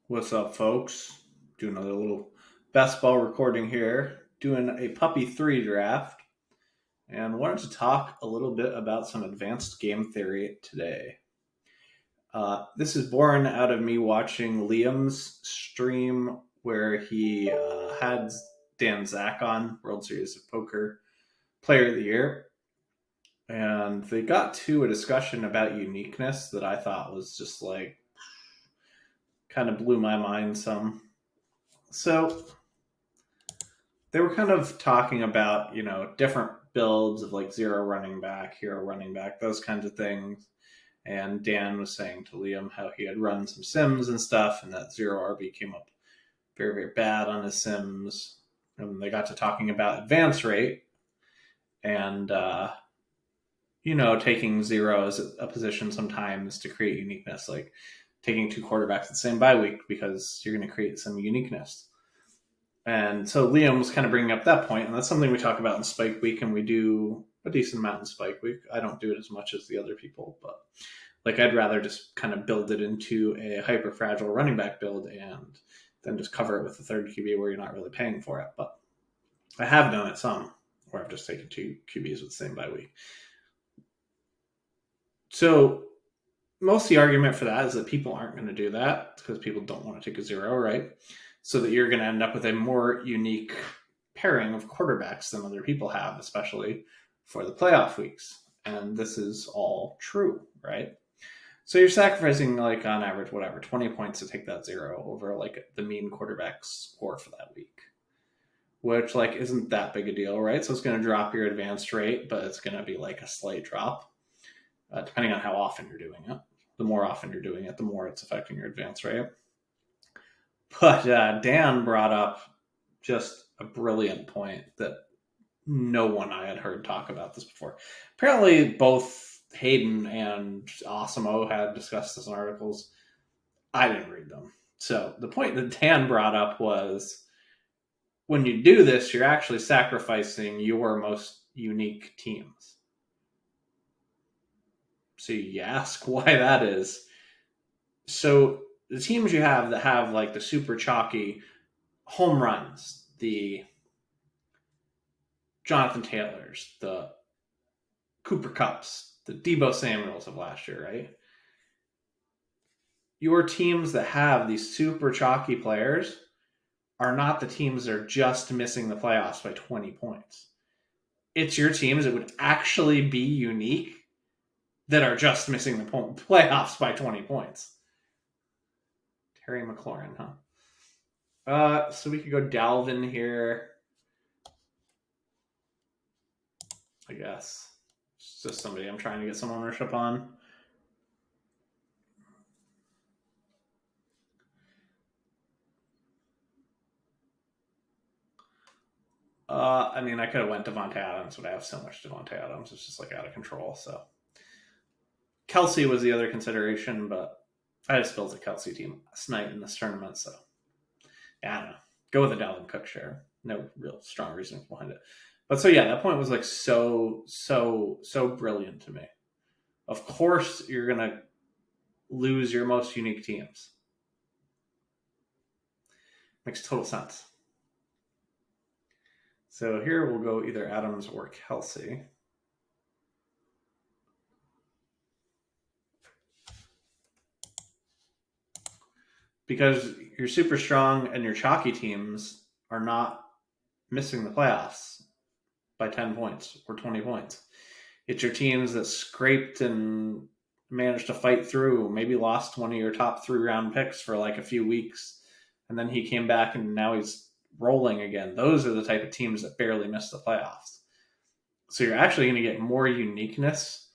What's up, folks? Doing another little best ball recording here. Doing a Puppy 3 draft. And wanted to talk a little bit about some advanced game theory today. This is born out of me watching Liam's stream where he had Dan Zach on, World Series of Poker Player of the Year. And they got to a discussion about uniqueness that I thought was just like kind of blew my mind some. So they were kind of talking about, different builds of like zero running back, hero running back, those kinds of things. And Dan was saying to Liam how he had run some sims and stuff, and that zero RB came up very, very bad on his sims. And they got to talking about advance rate and, taking zero as a position sometimes to create uniqueness, like taking two quarterbacks at the same bye week because you're going to create some uniqueness. And so Liam was kind of bringing up that point, and that's something we talk about in Spike Week, and we do a decent amount in Spike Week. I don't do it as much as the other people, but like I'd rather just kind of build it into a hyper fragile running back build and then just cover it with the third QB where you're not really paying for it. But I have done it some where I've just taken two QBs with the same bye week. So most of the argument for that is that people aren't going to do that because people don't want to take a zero, right? So that you're going to end up with a more unique pairing of quarterbacks than other people have, especially for the playoff weeks. And this is all true, right? So you're sacrificing, like, on average, 20 points to take that zero over, like, the mean quarterback score for that week, which, like, isn't that big a deal, right? So it's going to drop your advanced rate, but it's going to be, like, a slight drop, depending on how often you're doing it. The more often you're doing it, the more it's affecting your advance rate. But Dan brought up just a brilliant point that no one I had heard talk about this before. Apparently, both Hayden and Osimo had discussed this in articles. I didn't read them. So the point that Dan brought up was when you do this, you're actually sacrificing your most unique teams. So you ask why that is. So the teams you have that have like the super chalky home runs, the Jonathan Taylors, the Cooper Kupps, the Debo Samuels of last year, right? Your teams that have these super chalky players are not the teams that are just missing the playoffs by 20 points. It's your teams that would actually be unique that are just missing the playoffs by 20 points. Terry McLaurin, huh? So we could go Dalvin here. I guess. It's just somebody I'm trying to get some ownership on. I could have went Devontae Adams, but I have so much Devontae Adams. It's just like out of control. So Kelsey was the other consideration, but I just built a Kelsey team last night in this tournament. So yeah, I don't know. Go with a Dalvin Cook share. No real strong reasoning behind it. But so yeah, that point was like so brilliant to me. Of course, you're gonna lose your most unique teams. Makes total sense. So here we'll go either Adams or Kelsey. Because you're super strong and your chalky teams are not missing the playoffs by 10 points or 20 points. It's your teams that scraped and managed to fight through, maybe lost one of your top 3-round picks for like a few weeks, and then he came back and now he's rolling again. Those are the type of teams that barely miss the playoffs. So you're actually going to get more uniqueness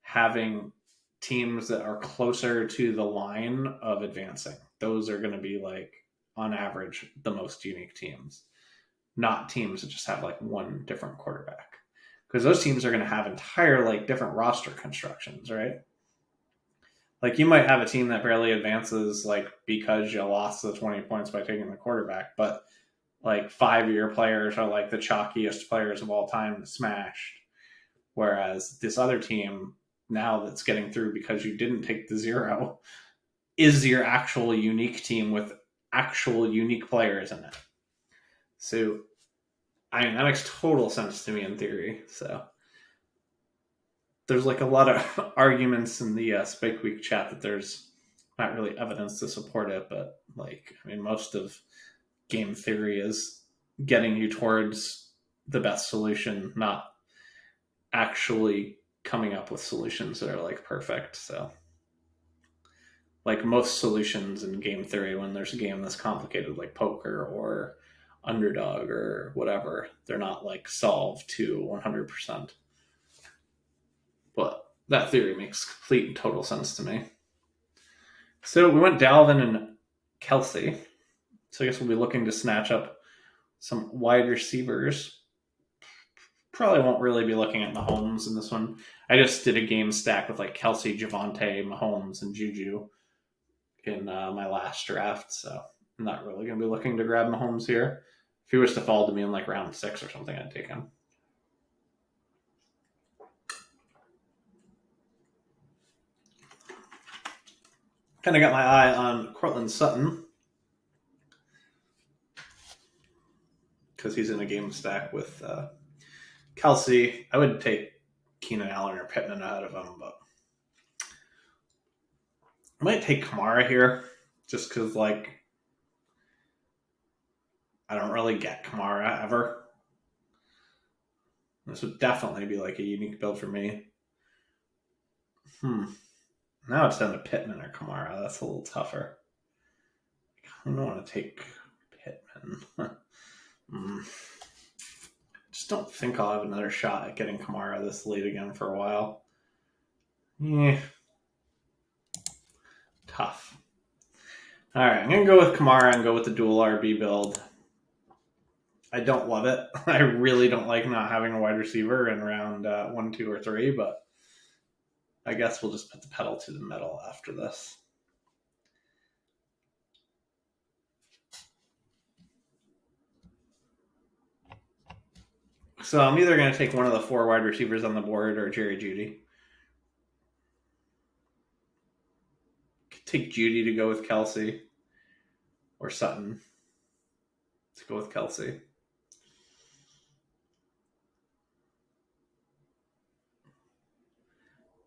having teams that are closer to the line of advancing. Those are going to be like, on average, the most unique teams, not teams that just have like one different quarterback. Because those teams are going to have entire like different roster constructions, right? Like you might have a team that barely advances like because you lost the 20 points by taking the quarterback, but like 5 of your players are like the chalkiest players of all time smashed. Whereas this other team now that's getting through because you didn't take the zero, is your actual unique team with actual unique players in it. So, I mean, that makes total sense to me in theory. So, there's like a lot of arguments in the Spike Week chat that there's not really evidence to support it, but like, I mean, most of game theory is getting you towards the best solution, not actually coming up with solutions that are like perfect. So, like most solutions in game theory, when there's a game that's complicated, like poker or underdog or whatever, they're not like solved to 100%. But that theory makes complete and total sense to me. So we went Dalvin and Kelsey. So I guess we'll be looking to snatch up some wide receivers. Probably won't really be looking at Mahomes in this one. I just did a game stack with like Kelsey, Javonte, Mahomes, and Juju in my last draft. So I'm not really going to be looking to grab Mahomes here. If he was to fall to me in like round 6 or something, I'd take him. Kind of got my eye on Cortland Sutton because he's in a game stack with Kelsey. I would take Keenan Allen or Pittman ahead of him, but I might take Kamara here just because, like, I don't really get Kamara ever. This would definitely be like a unique build for me. Now it's down to Pittman or Kamara. That's a little tougher. I don't want to take Pittman. Just don't think I'll have another shot at getting Kamara this late again for a while. Yeah. Tough. All right, I'm going to go with Kamara and go with the dual RB build. I don't love it. I really don't like not having a wide receiver in round 1, 2, or 3, but I guess we'll just put the pedal to the metal after this. So I'm either going to take one of the 4 wide receivers on the board or Jerry Jeudy. Take Jeudy to go with Kelsey or Sutton to go with Kelsey.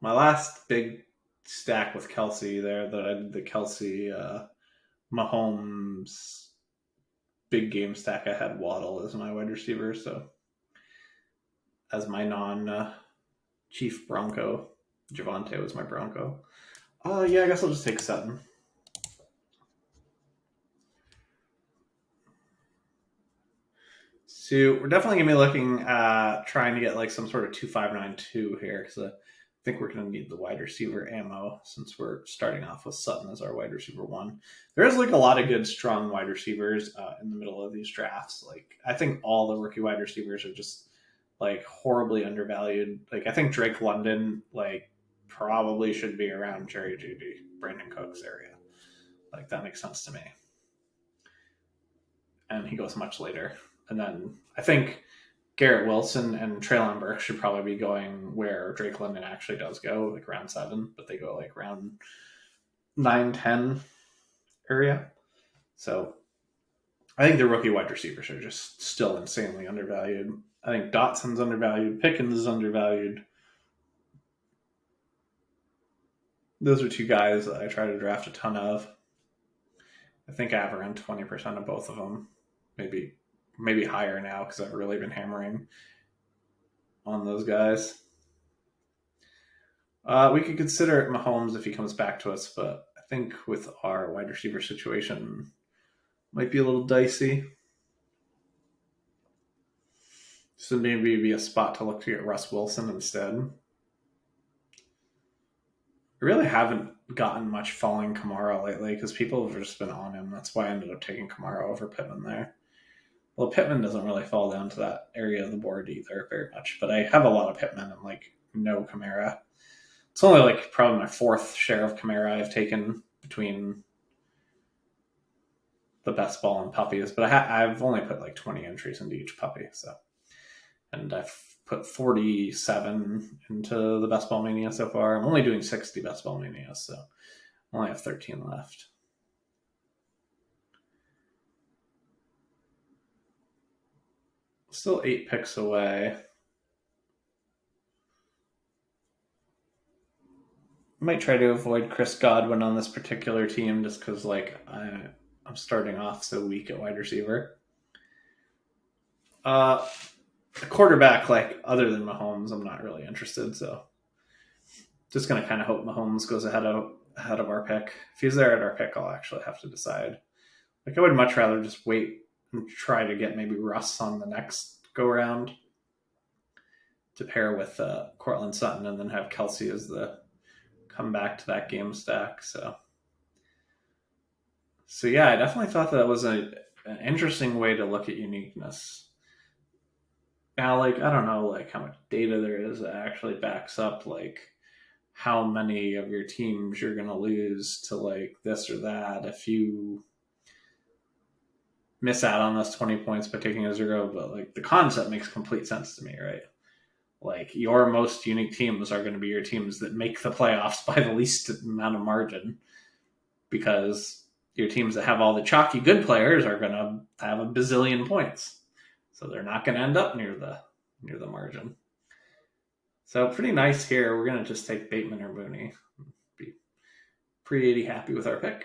My last big stack with Kelsey there, that I did the Kelsey Mahomes big game stack, I had Waddle as my wide receiver. So as my non-chief Bronco, Javonte was my Bronco. Yeah, I guess I'll just take Sutton. So we're definitely going to be looking at trying to get like some sort of 2-5-9-2 here because I think we're going to need the wide receiver ammo since we're starting off with Sutton as our wide receiver 1. There is like a lot of good, strong wide receivers in the middle of these drafts. Like I think all the rookie wide receivers are just like horribly undervalued. Like I think Drake London like probably should be around Jerry Jeudy, Brandon Cooks area. Like that makes sense to me. And he goes much later. And then I think Garrett Wilson and Treylon Burks should probably be going where Drake London actually does go, like round 7, but they go like round 9, 10 area. So I think the rookie wide receivers are just still insanely undervalued. I think Dotson's undervalued. Pickens is undervalued. Those are 2 guys that I try to draft a ton of. I think I have around 20% of both of them. Maybe higher now because I've really been hammering on those guys. We could consider Mahomes if he comes back to us, but I think with our wide receiver situation, might be a little dicey. So maybe be a spot to look to get Russ Wilson instead. I really haven't gotten much following Kamara lately because people have just been on him. That's why I ended up taking Kamara over Pittman there. Well, Pittman doesn't really fall down to that area of the board either very much, but I have a lot of Pittman and like no Kamara. It's only like probably my 4th share of Kamara I've taken between the best ball and puppies, but I've only put like 20 entries into each puppy. So, and I've put 47 into the best ball mania so far. I'm only doing 60 best ball mania, so Only have 13 left. Still 8 picks away. I might try to avoid Chris Godwin on this particular team just because, I'm starting off so weak at wide receiver. A quarterback, other than Mahomes, I'm not really interested. So, just gonna kind of hope Mahomes goes ahead of our pick. If he's there at our pick, I'll actually have to decide. I would much rather just wait and try to get maybe Russ on the next go round to pair with Cortland Sutton, and then have Kelsey as the come back to that game stack. So yeah, I definitely thought that was an interesting way to look at uniqueness. Now, I don't know, how much data there is that actually backs up, how many of your teams you're going to lose to, this or that if you miss out on those 20 points by taking a 0. But, the concept makes complete sense to me, right? Your most unique teams are going to be your teams that make the playoffs by the least amount of margin, because your teams that have all the chalky good players are going to have a bazillion points. So they're not going to end up near the margin. So pretty nice here. We're going to just take Bateman or Mooney. Be pretty happy with our pick.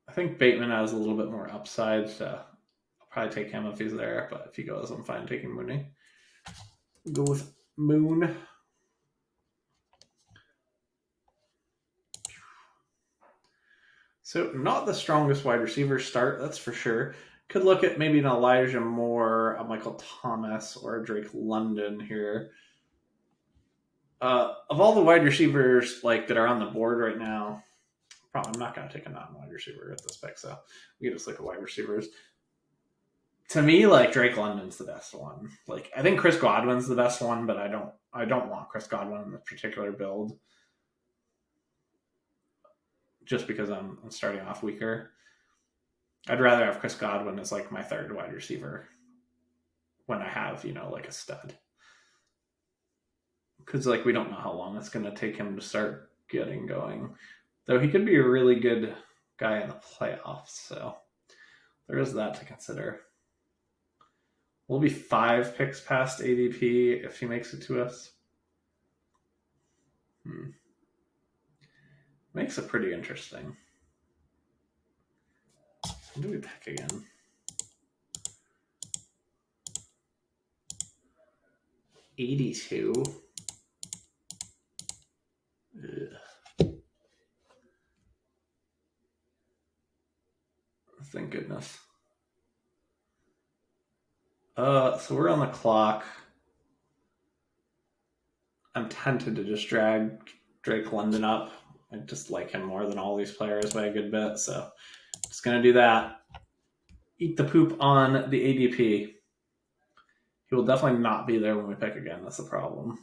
I think Bateman has a little bit more upside, so I'll probably take him if he's there. But if he goes, I'm fine taking Mooney. Go with Moon. So not the strongest wide receiver start, that's for sure. Could look at maybe an Elijah Moore, a Michael Thomas, or a Drake London here. Of all the wide receivers that are on the board right now, probably I'm not going to take a non-wide receiver at this pick, so we can just look at wide receivers. To me, Drake London's the best one. I think Chris Godwin's the best one, but I don't want Chris Godwin in this particular build, just because I'm starting off weaker. I'd rather have Chris Godwin as my third wide receiver when I have, a stud. Because we don't know how long it's going to take him to start getting going. Though he could be a really good guy in the playoffs, so there is that to consider. We'll be 5 picks past ADP if he makes it to us. Makes it pretty interesting. When do we pick again? 82. Ugh. Thank goodness. So we're on the clock. I'm tempted to just drag Drake London up. I just like him more than all these players by a good bit, so just gonna do that. Eat the poop on the ADP. He will definitely not be there when we pick again. That's the problem.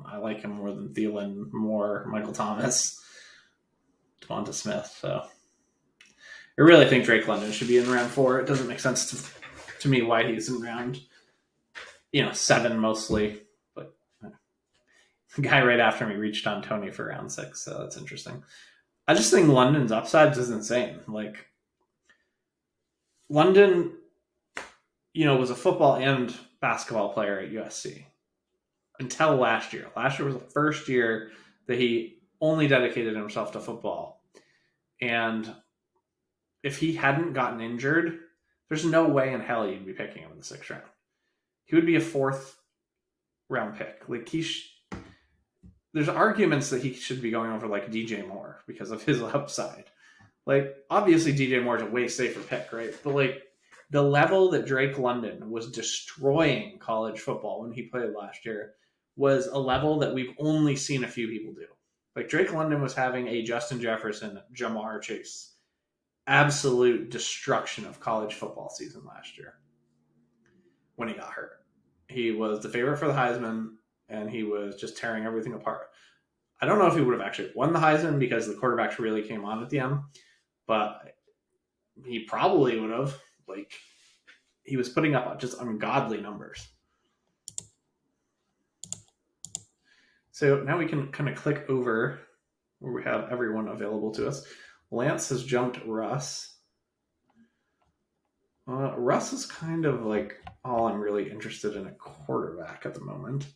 I like him more than Thielen, Moore, Michael Thomas, Devonta Smith. So I really think Drake London should be in round 4. It doesn't make sense to me why he's in round 7 mostly. But the guy right after me reached on Tony for round 6, so that's interesting. I just think London's upside is insane. London, was a football and basketball player at USC until last year. Last year was the first year that he only dedicated himself to football. And if he hadn't gotten injured, there's no way in hell you'd be picking him in the 6th round. He would be a 4th round pick. There's arguments that he should be going over DJ Moore because of his upside. Obviously DJ Moore's a way safer pick, right? But the level that Drake London was destroying college football when he played last year was a level that we've only seen a few people do. Drake London was having a Justin Jefferson, Jamar Chase, absolute destruction of college football season last year when he got hurt. He was the favorite for the Heisman, and he was just tearing everything apart. I don't know if he would have actually won the Heisman because the quarterbacks really came on at the end, but he probably would have. He was putting up just ungodly numbers. So now we can kind of click over where we have everyone available to us. Lance has jumped Russ. Russ is kind of like all I'm really interested in a quarterback at the moment.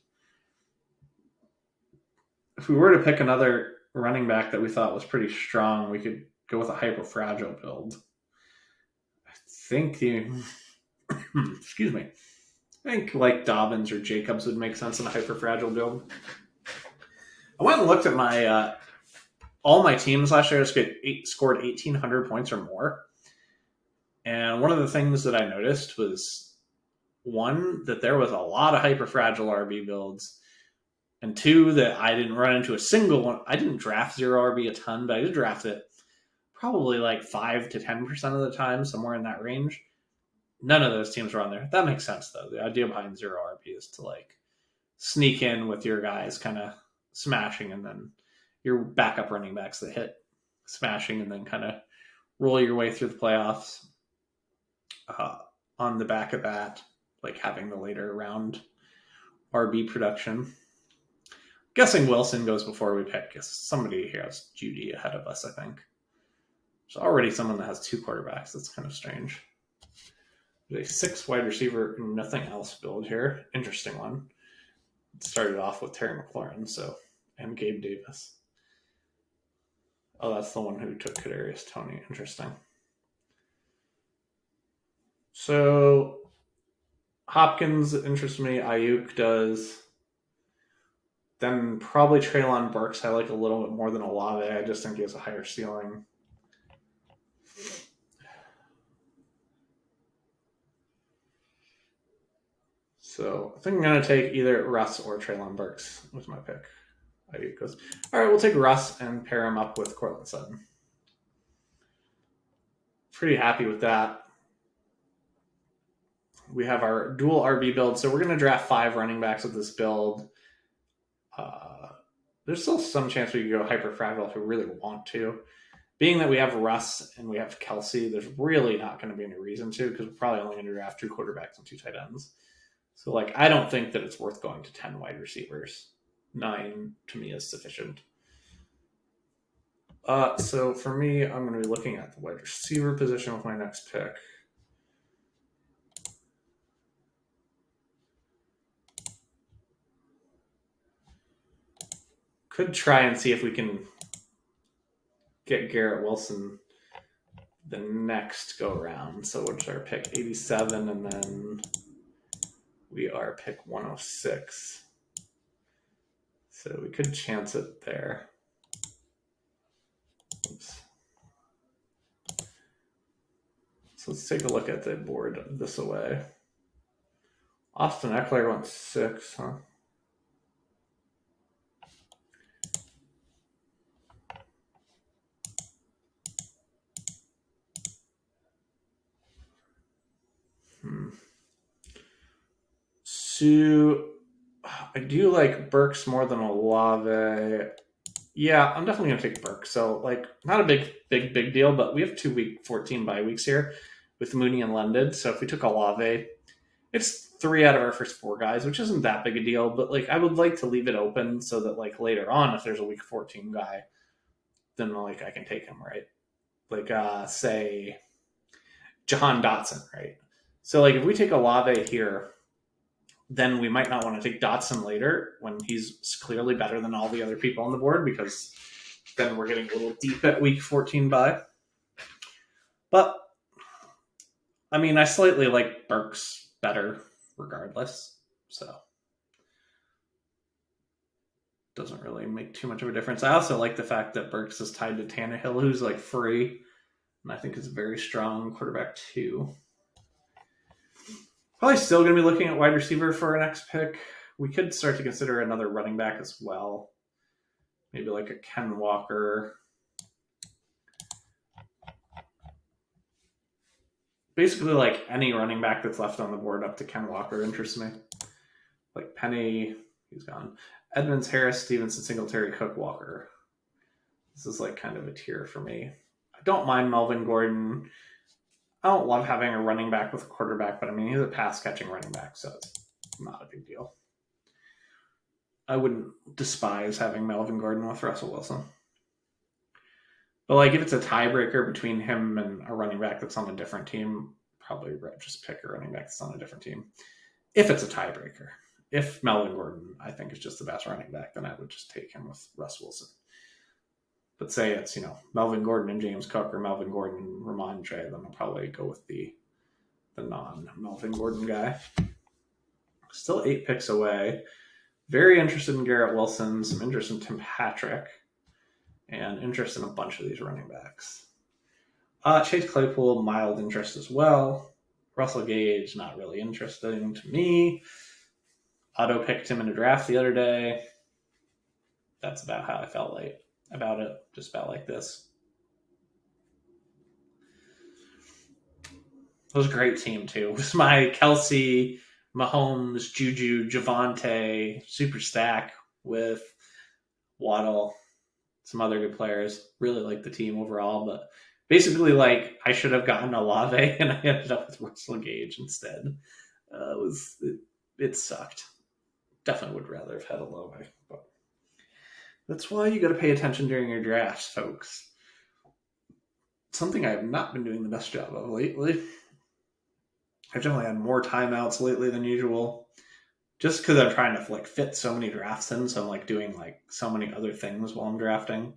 If we were to pick another running back that we thought was pretty strong, we could go with a hyper fragile build. I think the excuse me. I think like Dobbins or Jacobs would make sense in a hyper fragile build. I went and looked at my all my teams last year. Scored 1,800 points or more, and one of the things that I noticed was one, that there was a lot of hyper fragile RB builds, and two, that I didn't run into a single one. I didn't draft zero RB a ton, but I did draft it probably like 5 to 10% of the time, somewhere in that range. None of those teams were on there. That makes sense though. The idea behind zero RB is to like sneak in with your guys kind of smashing, and then your backup running backs that hit smashing, and then kind of roll your way through the playoffs on the back of that, like having the later round RB production. Guessing Wilson goes before we pick. Somebody here has Judy ahead of us, I think. There's already someone that has two quarterbacks. That's kind of strange. There's a 6 wide receiver, nothing else build here. Interesting one. It started off with Terry McLaurin, and Gabe Davis. Oh, that's the one who took Kadarius Toney. Interesting. So Hopkins interests me. Ayuk does. Then probably Treylon Burks I like a little bit more than Olave. I just think he has a higher ceiling. So I think I'm going to take either Russ or Treylon Burks with my pick. Ayuk goes. All right, we'll take Russ and pair him up with Cortland Sutton. Pretty happy with that. We have our dual RB build. So we're going to draft 5 running backs with this build. There's still some chance we could go hyper fragile if we really want to. Being that we have Russ and we have Kelsey, there's really not going to be any reason to, because we're probably only going to draft 2 quarterbacks and 2 tight ends. So, like, I don't think that it's worth going to 10 wide receivers. 9 to me is sufficient. So for me, I'm going to be looking at the wide receiver position with my next pick. Could try and see if we can get Garrett Wilson the next go round. So what's our pick? 87, and then we are pick 106. So we could chance it there. Oops. So let's take a look at the board this away. Austin Eckler went 6, huh? So I do like Burks more than Olave. Yeah, I'm definitely going to take Burks. So, like, not a big deal, but we have 2 week 14 bye weeks here with Mooney and London. So if we took Olave, it's 3 out of our first 4 guys, which isn't that big a deal. But, like, I would like to leave it open so that, like, later on, if there's a week 14 guy, then, like, I can take him, right? Like, say, Jahan Dotson, right? So, like, if we take Olave here, then we might not want to take Dotson later when he's clearly better than all the other people on the board, because then we're getting a little deep at week 14 bye. But, I mean, I slightly like Burks better regardless, so doesn't really make too much of a difference. I also like the fact that Burks is tied to Tannehill, who's like free, and I think is a very strong quarterback too. Probably still going to be looking at wide receiver for our next pick. We could start to consider another running back as well. Maybe like a Ken Walker. Basically, like any running back that's left on the board up to Ken Walker interests me. Like Penny, he's gone. Edmonds, Harris, Stevenson, Singletary, Cook, Walker. This is like kind of a tier for me. I don't mind Melvin Gordon. I don't love having a running back with a quarterback, but I mean, he's a pass-catching running back, so it's not a big deal. I wouldn't despise having Melvin Gordon with Russell Wilson. But like if it's a tiebreaker between him and a running back that's on a different team, probably just pick a running back that's on a different team. If it's a tiebreaker. If Melvin Gordon, I think, is just the best running back, then I would just take him with Russ Wilson. But say it's, Melvin Gordon and James Cook or Melvin Gordon and Ramondre, then I'll probably go with the non-Melvin Gordon guy. Still 8 picks away. Very interested in Garrett Wilson, some interest in Tim Patrick, and interest in a bunch of these running backs. Chase Claypool, mild interest as well. Russell Gage, not really interesting to me. Auto picked him in a draft the other day. That's about how I felt about it. Just about like this. It was a great team too. It was my Kelsey, Mahomes, Juju, Javonte super stack with Waddle, some other good players. Really liked the team overall, but basically, like, I should have gotten Olave, and I ended up with Russell Gage instead. It sucked. Definitely would rather have had Olave, but that's why you got to pay attention during your drafts, folks. Something I have not been doing the best job of lately. I've definitely had more timeouts lately than usual, just because I'm trying to fit so many drafts in. So I'm doing so many other things while I'm drafting.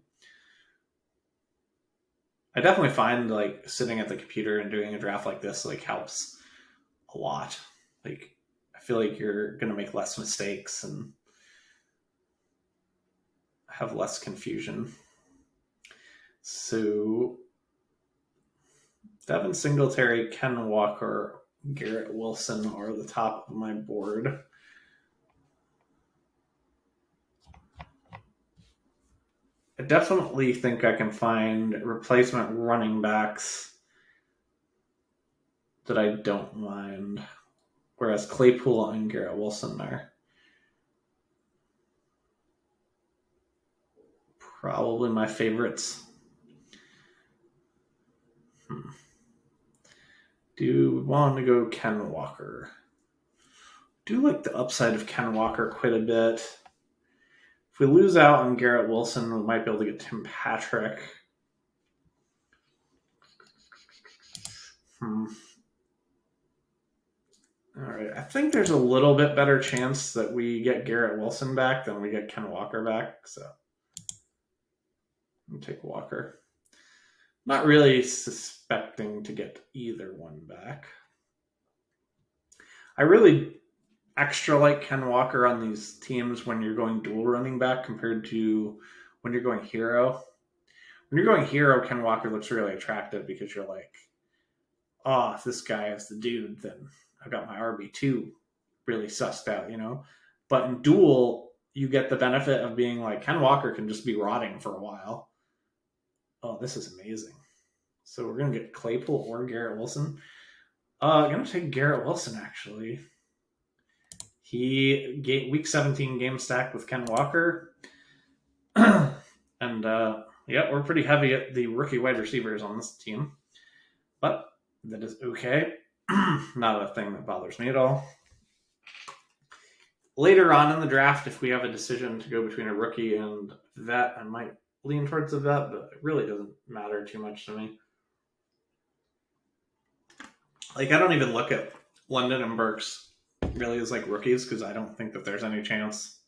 I definitely find sitting at the computer and doing a draft like this helps a lot. I feel like you're gonna make less mistakes and have less confusion. So Devin Singletary, Ken Walker, Garrett Wilson are the top of my board. I definitely think I can find replacement running backs that I don't mind, whereas Claypool and Garrett Wilson are probably my favorites. Do we want to go Ken Walker? Do like the upside of Ken Walker quite a bit. If we lose out on Garrett Wilson, we might be able to get Tim Patrick. All right. I think there's a little bit better chance that we get Garrett Wilson back than we get Ken Walker back. So I'll take Walker. Not really suspecting to get either one back. I really extra like Ken Walker on these teams when you're going dual running back compared to when you're going hero. When you're going hero, Ken Walker looks really attractive because you're like, oh, if this guy is the dude, then I've got my RB2 really sussed out, But in dual, you get the benefit of being like, Ken Walker can just be rotting for a while. Oh, this is amazing. So we're going to get Claypool or Garrett Wilson. I'm going to take Garrett Wilson, actually. He week 17 game stacked with Ken Walker. And, we're pretty heavy at the rookie wide receivers on this team. But that is okay. Not a thing that bothers me at all. Later on in the draft, if we have a decision to go between a rookie and vet, I might lean towards a vet, but it really doesn't matter too much to me. I don't even look at London and Burks really as rookies because I don't think that there's any chance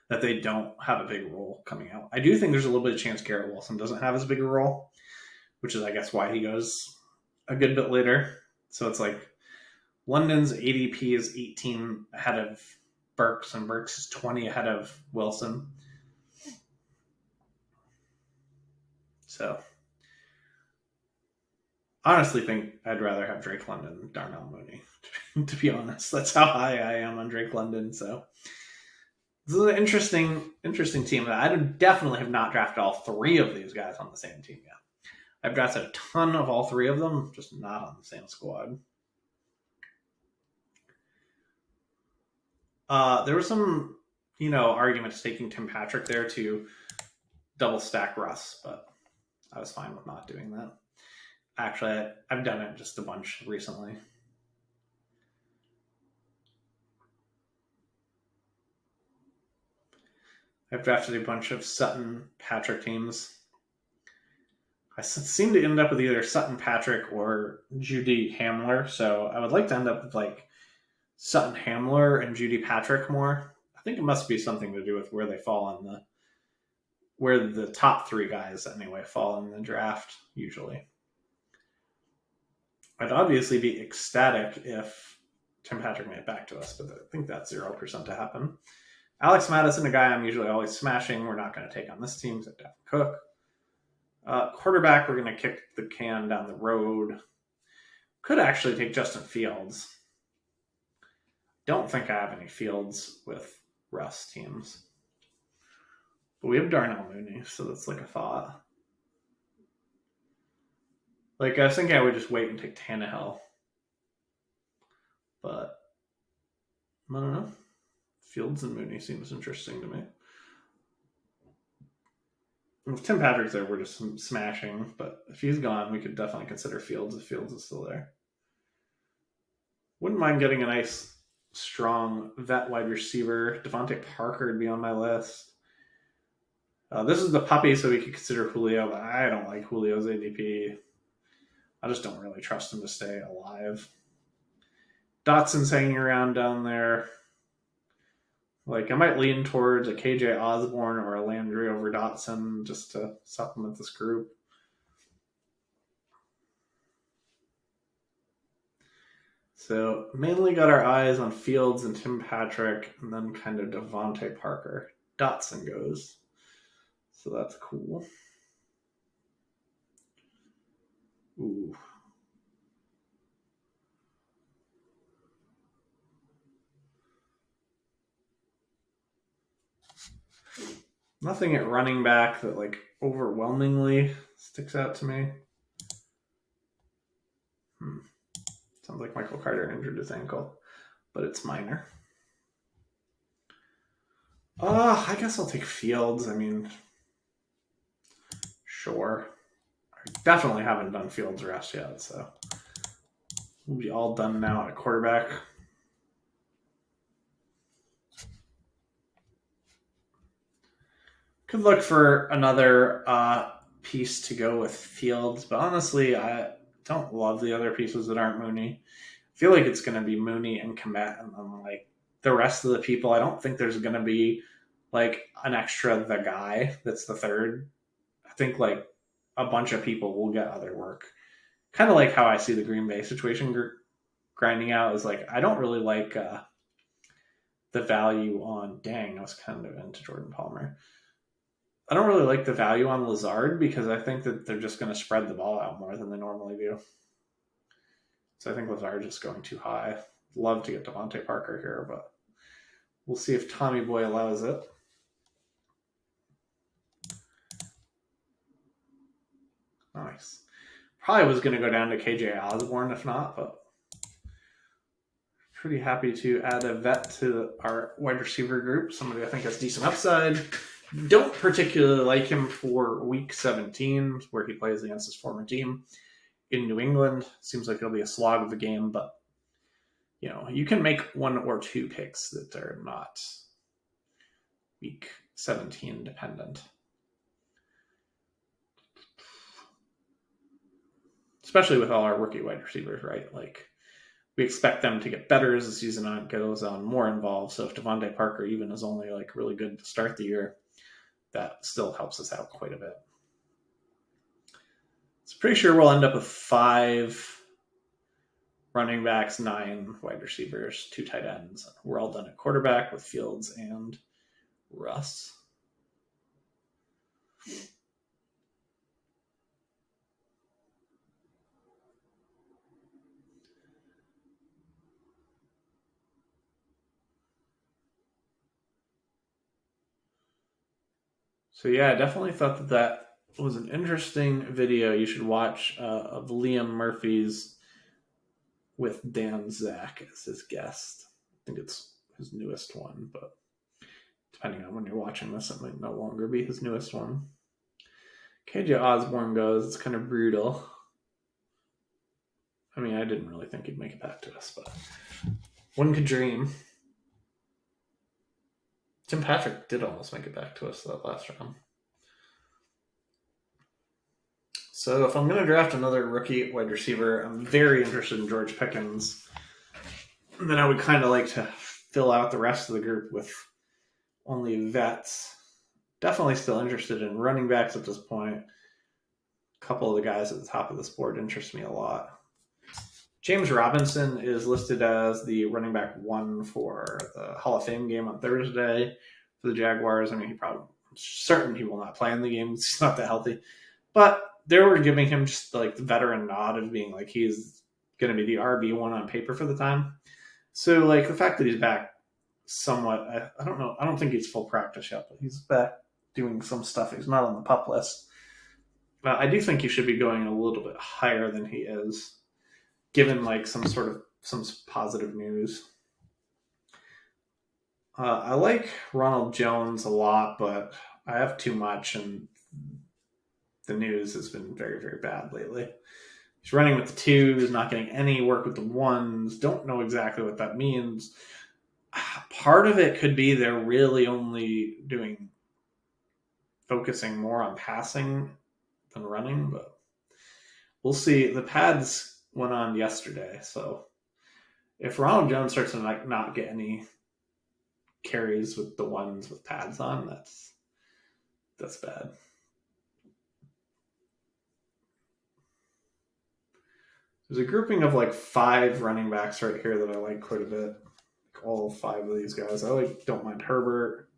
that they don't have a big role coming out. I do think there's a little bit of chance Garrett Wilson doesn't have as big a role, which is, I guess, why he goes a good bit later. So it's London's ADP is 18 ahead of Burks, and Burks is 20 ahead of Wilson. So honestly think I'd rather have Drake London than Darnell Mooney, to be honest. That's how high I am on Drake London. So this is an interesting team. I definitely have not drafted all three of these guys on the same team yet. I've drafted a ton of all three of them, just not on the same squad. There was some, arguments taking Tim Patrick there to double stack Russ, but I was fine with not doing that. Actually, I've done it just a bunch recently. I've drafted a bunch of Sutton Patrick teams. I seem to end up with either Sutton Patrick or Judy Hamler, so I would like to end up with like Sutton Hamler and Judy Patrick more. I think it must be something to do with where they fall on where the top three guys anyway fall in the draft usually. I'd obviously be ecstatic if Tim Patrick made it back to us, but I think that's 0% to happen. Alex Madison, a guy I'm usually always smashing. We're not going to take on this team, except Devin Cook. Quarterback, we're going to kick the can down the road. Could actually take Justin Fields. Don't think I have any Fields with Russ teams. But we have Darnell Mooney, so that's like a thought. Like, I was thinking I would just wait and take Tannehill. But, I don't know. Fields and Mooney seems interesting to me. If Tim Patrick's there, we're just smashing. But if he's gone, we could definitely consider Fields if Fields is still there. Wouldn't mind getting a nice, strong vet wide receiver. Devontae Parker would be on my list. This is the puppy, so we could consider Julio, but I don't like Julio's ADP. I just don't really trust him to stay alive. Dotson's hanging around down there. Like, I might lean towards a KJ Osborne or a Landry over Dotson just to supplement this group. So, mainly got our eyes on Fields and Tim Patrick, and then kind of Devontae Parker. Dotson goes. So that's cool. Ooh. Nothing at running back that like overwhelmingly sticks out to me. Sounds like Michael Carter injured his ankle, but it's minor. I guess I'll take Fields. I mean, sure. I definitely haven't done Fields rest yet, so we'll be all done now at quarterback. Could look for another piece to go with Fields, but honestly, I don't love the other pieces that aren't Mooney. I feel like it's going to be Mooney and Komet, and then like the rest of the people. I don't think there's going to be like an extra the guy that's the third. I think like a bunch of people will get other work. Kind of like how I see the Green Bay situation grinding out is like I don't really like the value on. Dang, I was kind of into Jordan Palmer. I don't really like the value on Lazard because I think that they're just going to spread the ball out more than they normally do. So I think Lazard is going too high. Love to get Devontae Parker here, but we'll see if Tommy Boy allows it. Nice. Probably was going to go down to KJ Osborne if not, but pretty happy to add a vet to our wide receiver group. Somebody I think has decent upside. Don't particularly like him for week 17, where he plays against his former team in New England. Seems like it'll be a slog of a game, but you can make one or two picks that are not week 17 dependent. Especially with all our rookie wide receivers, right? Like, we expect them to get better as the season goes on, more involved. So if Devontae Parker even is only like really good to start the year, that still helps us out quite a bit. So pretty sure we'll end up with 5 running backs, 9 wide receivers, 2 tight ends. We're all done at quarterback with Fields and Russ. So yeah, I definitely thought that was an interesting video you should watch of Liam Murphy's with Dan Zach as his guest. I think it's his newest one, but depending on when you're watching this, it might no longer be his newest one. KJ Osborne goes, it's kind of brutal. I mean, I didn't really think he'd make it back to us, but one could dream. Tim Patrick did almost make it back to us that last round. So if I'm going to draft another rookie wide receiver, I'm very interested in George Pickens. And then I would kind of like to fill out the rest of the group with only vets. Definitely still interested in running backs at this point. A couple of the guys at the top of this board interest me a lot. James Robinson is listed as the running back 1 for the Hall of Fame game on Thursday for the Jaguars. I mean, I'm certain he will not play in the game. He's not that healthy. But they were giving him just like the veteran nod of being like he's going to be the RB1 on paper for the time. So like the fact that he's back somewhat, I don't know. I don't think he's full practice yet, but he's back doing some stuff. He's not on the PUP list. I do think he should be going a little bit higher than he is, given like some positive news. I like Ronald Jones a lot, but I have too much, and the news has been very, very bad lately. He's running with the 2s, not getting any work with the 1s. Don't know exactly what that means. Part of it could be they're really only focusing more on passing than running, but we'll see. The pads went on yesterday, so if Ronald Jones starts to like not get any carries with the 1s with pads on, that's bad. There's a grouping of like 5 running backs right here that I like quite a bit. Like all 5 of these guys. I don't mind Herbert.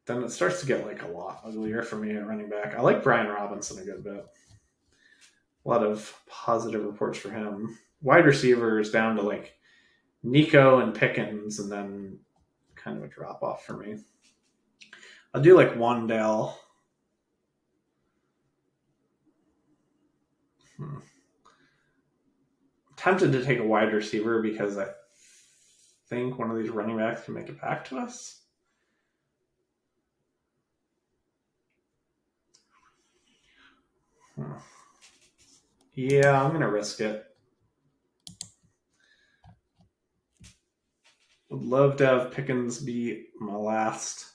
Then it starts to get like a lot uglier for me at running back. I like Brian Robinson a good bit. A lot of positive reports for him. Wide receivers down to like Nico and Pickens, and then kind of a drop off for me. I'll do like Wandale. Tempted to take a wide receiver because I think one of these running backs can make it back to us. Yeah, I'm going to risk it. Would love to have Pickens be my last.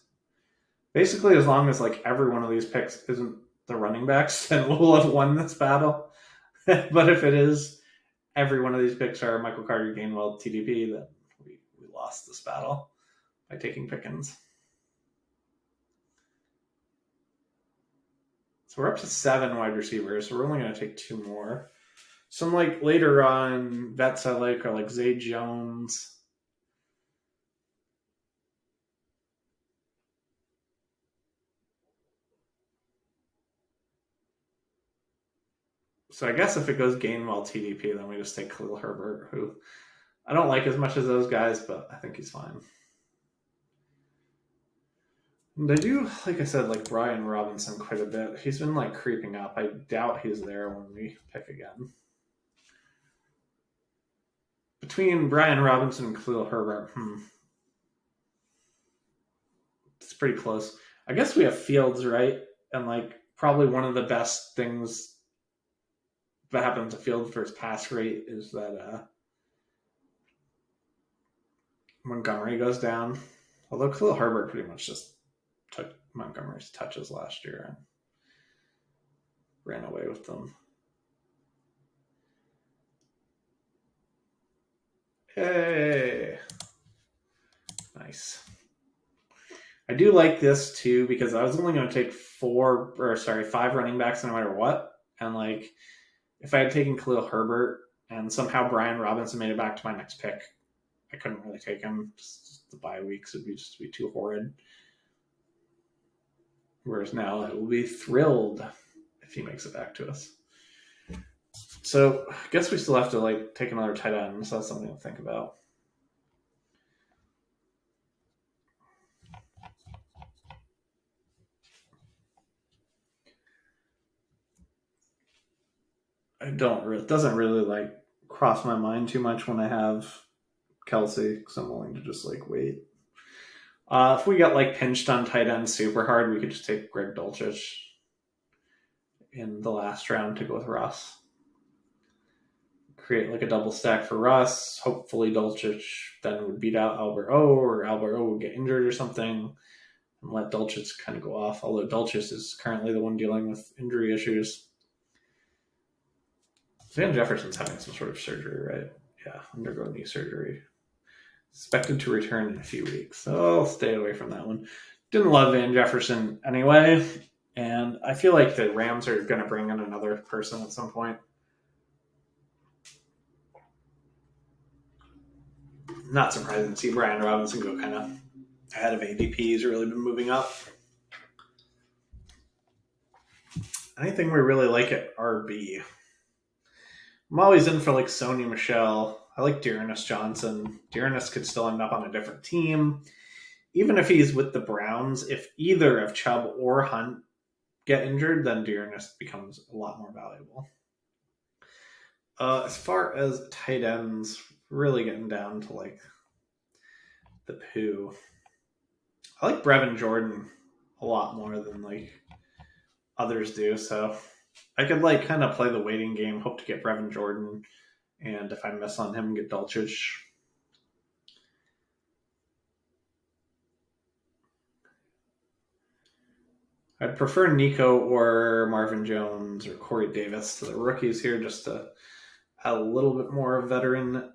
Basically, as long as like every one of these picks isn't the running backs, then we'll have won this battle. But if it is, every one of these picks are Michael Carter, Gainwell, TDP, then we lost this battle by taking Pickens. So we're up to 7 wide receivers. So we're only going to take 2 more. Some like later on vets I like are like Zay Jones. So I guess if it goes Gainwell TDP, then we just take Khalil Herbert, who I don't like as much as those guys, but I think he's fine. And I do, like I said, like Brian Robinson quite a bit. He's been like creeping up. I doubt he's there when we pick again. Between Brian Robinson and Khalil Herbert, it's pretty close. I guess we have Fields, right? And like probably one of the best things that happens to Fields for his pass rate is that Montgomery goes down. Although Khalil Herbert pretty much just took Montgomery's touches last year and ran away with them. Hey, nice. I do like this too because I was only going to take 5 running backs no matter what, and like if I had taken Khalil Herbert and somehow Brian Robinson made it back to my next pick, I couldn't really take him. Just the bye weeks would just be too horrid. Whereas now I will be thrilled if he makes it back to us. So I guess we still have to like take another tight end, so that's something to think about. It doesn't really like cross my mind too much when I have Kelsey, because I'm willing to just like wait. If we got like pinched on tight end super hard, we could just take Greg Dulcich in the last round to go with Russ. create like a double stack for Russ. Hopefully Dulcich then would beat out Albert O, or Albert O would get injured or something and let Dulcich kind of go off, although Dulcich is currently the one dealing with injury issues. Van Jefferson's having some sort of surgery, right? Yeah, undergo knee surgery. Expected to return in a few weeks, so I'll stay away from that one. Didn't love Van Jefferson anyway, and I feel like the Rams are going to bring in another person at some point. Not surprising to see Brian Robinson go kind of ahead of ADP. He's really been moving up. Anything we really like at RB? I'm always in for like Sony Michel. I like Dearness Johnson. Dearness could still end up on a different team. Even if he's with the Browns, if either of Chubb or Hunt get injured, then Dearness becomes a lot more valuable. As far as tight ends, really getting down to like the poo. I like Brevin Jordan a lot more than like others do, so I could like kind of play the waiting game, hope to get Brevin Jordan, and if I miss on him, get Dulcich. I'd prefer Nico or Marvin Jones or Corey Davis to the rookies here, just to add a little bit more veteranness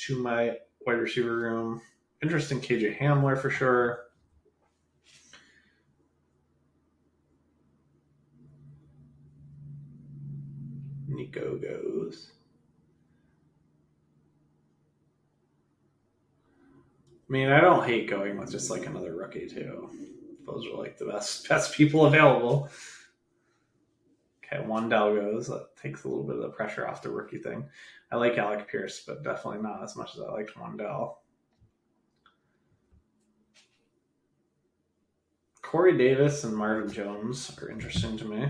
to my wide receiver room. Interesting KJ Hamler for sure. Nico goes. I mean, I don't hate going with just like another rookie too. Those are like the best people available. Okay, Wandell goes. That takes a little bit of the pressure off the rookie thing. I like Alec Pierce, but definitely not as much as I liked Wandell. Corey Davis and Marvin Jones are interesting to me.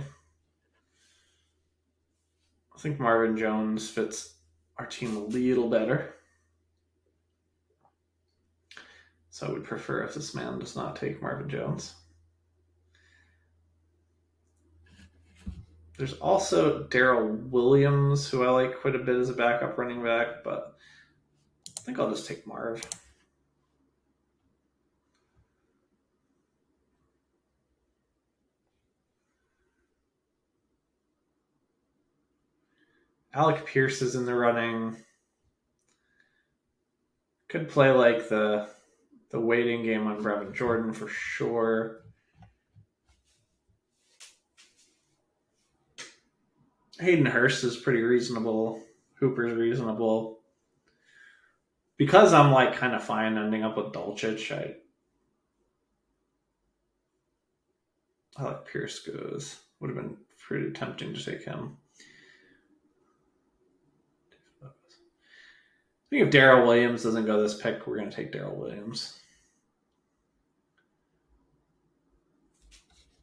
I think Marvin Jones fits our team a little better. So I would prefer if this man does not take Marvin Jones. There's also Darrell Williams, who I like quite a bit as a backup running back, but I think I'll just take Marv. Alec Pierce is in the running. Could play like the waiting game on Brevin Jordan for sure. Hayden Hurst is pretty reasonable. Hooper's reasonable. Because I'm like kind of fine ending up with Dulcich, I like Pierce goes. Would have been pretty tempting to take him. I think if Darrell Williams doesn't go this pick, we're going to take Darrell Williams.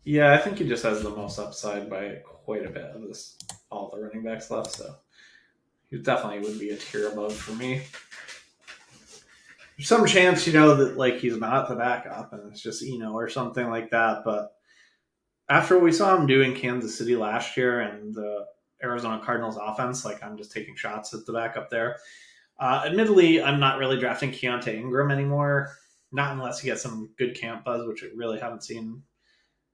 Yeah, I think he just has the most upside by quite a bit of this, all the running backs left. So he definitely would be a tier above for me. There's some chance, that like he's not the backup and it's just or something like that. But after what we saw him do in Kansas City last year and the Arizona Cardinals offense, like I'm just taking shots at the backup there. Admittedly, I'm not really drafting Keontae Ingram anymore. Not unless he gets some good camp buzz, which I really haven't seen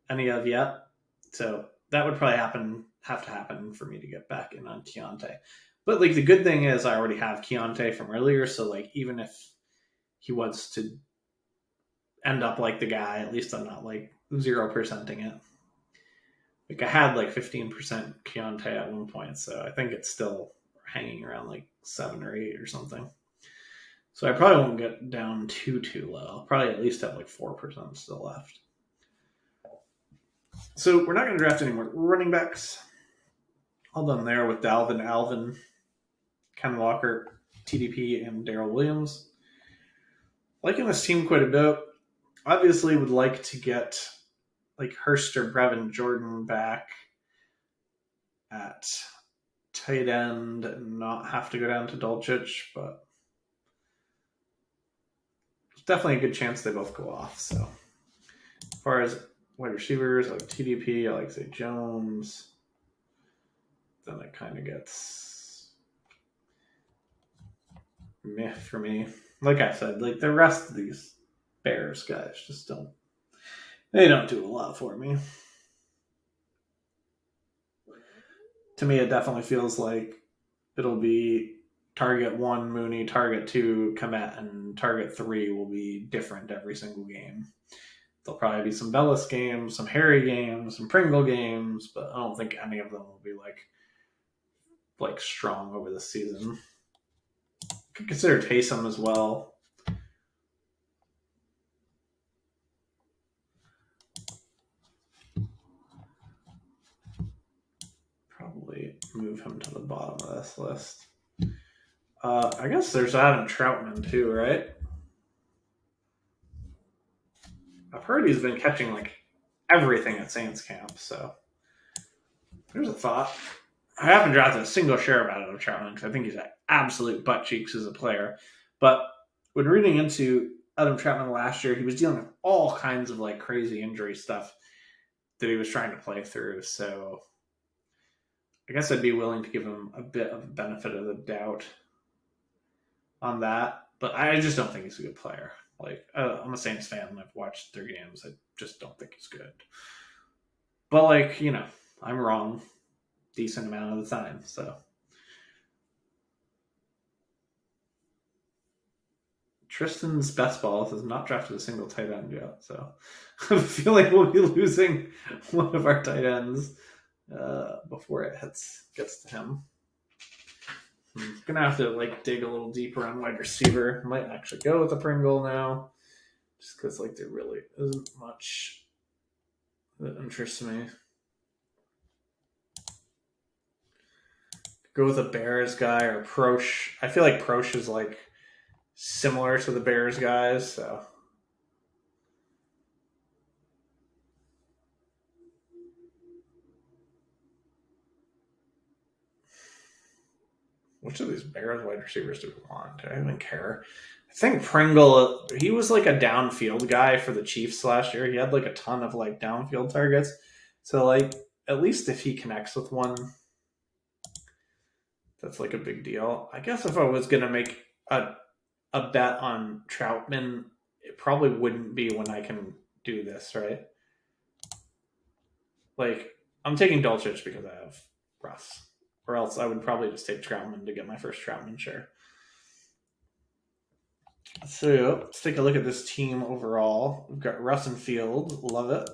any of yet. So that would probably have to happen for me to get back in on Keontae. But like the good thing is I already have Keontae from earlier, so like even if he was to end up like the guy, at least I'm not like 0%ing it. Like I had like 15% Keontae at one point, so I think it's still hanging around like 7 or 8 or something. So I probably won't get down too low. I'll probably at least have like 4% still left. So we're not going to draft any more running backs. All done there with Dalvin, Alvin, Ken Walker, TDP, and Darrell Williams. Liking this team quite a bit. Obviously would like to get like Hurst or Brevin Jordan back at tight end and not have to go down to Dulcich, but there's definitely a good chance they both go off. So as far as wide receivers, I like TDP, I like Zay Jones. Then it kind of gets meh for me. Like I said, like the rest of these Bears guys just don't. They don't do a lot for me. To me, it definitely feels like it'll be target one Mooney, target two Komet, and target three will be different every single game. There'll probably be some Bellis games, some Harry games, some Pringle games, but I don't think any of them will be like strong over the season. Could consider Taysom as well. Probably move him to the bottom of this list. I guess there's Adam Troutman too, right? I've heard he's been catching like everything at Saints camp, so there's a thought. I haven't drafted a single share about Adam Troutman because I think he's an absolute butt cheeks as a player. But when reading into Adam Troutman last year, he was dealing with all kinds of like crazy injury stuff that he was trying to play through. So I guess I'd be willing to give him a bit of the benefit of the doubt on that. But I just don't think he's a good player. Like I'm a Saints fan and I've watched their games. I just don't think he's good. But like I'm wrong decent amount of the time. So Tristan's best balls has not drafted a single tight end yet. So I feel like we'll be losing one of our tight ends before it gets to him. I'm gonna have to like dig a little deeper on wide receiver. Might actually go with a Pringle now, just because like there really isn't much that interests me. Go with a Bears guy or Prosh. I feel like Prosh is like similar to the Bears guys, so which of these Bears wide receivers do we want? I don't even care. I think Pringle, he was like a downfield guy for the Chiefs last year. He had like a ton of like downfield targets. So like at least if he connects with one, that's like a big deal. I guess if I was gonna make a bet on Troutman, it probably wouldn't be when I can do this, right? Like I'm taking Dulcich because I have Russ. Or else I would probably just take Troutman to get my first Troutman share. So let's take a look at this team overall. We've got Russ and Field, love it.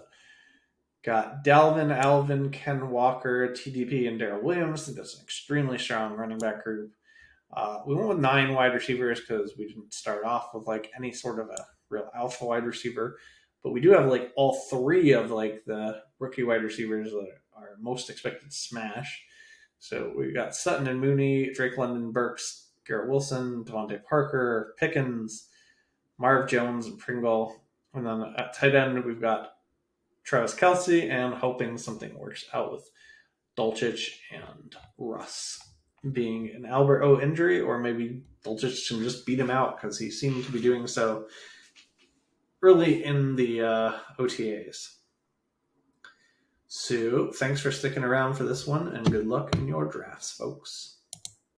Got Dalvin, Alvin, Ken Walker, TDP, and Daryl Williams. That's an extremely strong running back group. We went with 9 wide receivers because we didn't start off with like any sort of a real alpha wide receiver, but we do have like all 3 of like the rookie wide receivers that are most expected to smash. So we got Sutton and Mooney, Drake London, Burks, Garrett Wilson, Devontae Parker, Pickens, Marv Jones, and Pringle. And then at tight end, we've got Travis Kelce, and hoping something works out with Dulcich and Russ being an Albert O injury, or maybe Dulcich can just beat him out because he seemed to be doing so early in the OTAs. So thanks for sticking around for this one, and good luck in your drafts, folks.